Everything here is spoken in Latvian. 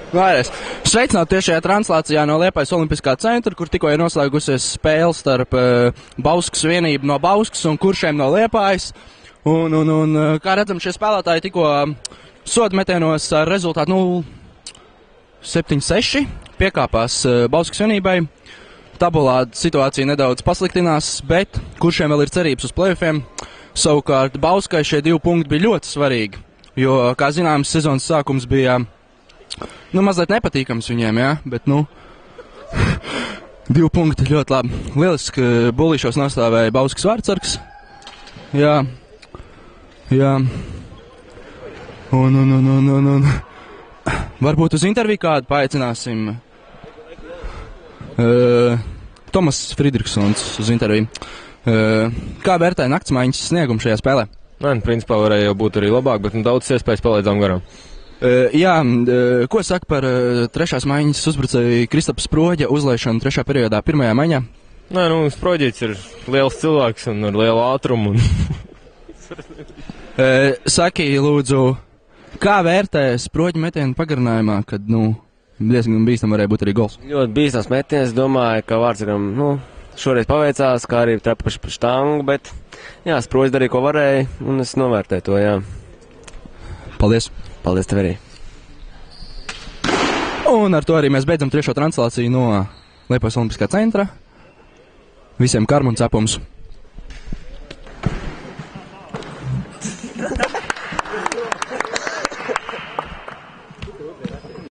Vēlreiz. Sveicināti tiešajā translācijā no Liepājas Olimpiskā centra, kur tikko ir noslēgusies spēle starp Bauskas vienību no Bauskas un Kuršiem no Liepājas. Un kā redzam, šie spēlētāji tikko sodmetienos ar rezultātu 7-6 piekāpās Bauskas vienībai. Tabulā situācija nedaudz pasliktinās, bet Kuršiem vēl ir cerības uz play-offiem. Savukārt Bauskai šie 2 punkti bija ļoti svarīgi, jo, kā zināms, sezonas sākums bija mazliet nepatīkams viņiem, jā, bet 2 punkti ļoti labi. Lieliski bulīšos nostāvēja Bauskas vārdsargs. Jā. Un varbūt uz interviju kādu paaicināsim Tomas Fridriksons uz interviju. Kā vērtēja naktsmaiņas sniegumu šajā spēlē? Principā varēja jau būt arī labāk, bet daudz iespējas palaidām garām. Ko saka par trešās maiņas uzbrucēju Kristaps Sproģa uzlaišanu 3. periodā, 1. maiņā? Sproģīts ir liels cilvēks un ar lielu ātrumu. Saki, lūdzu, kā vērtē Sproģa metienu pagarinājumā, kad, diezgan bīstam varēja būt arī gols? Ļoti bīstams metiens, domāju, ka vārdsargam, šoreiz paveicās, kā arī trapaši pa štangu, bet, Sproģis darīja, ko varēja, un es novērtēju to, jā. Paldies! Paldies tev arī! Un ar to arī mēs beidzam 3. translāciju no Liepājas Olimpiskā centra. Visiem karmu un cepums!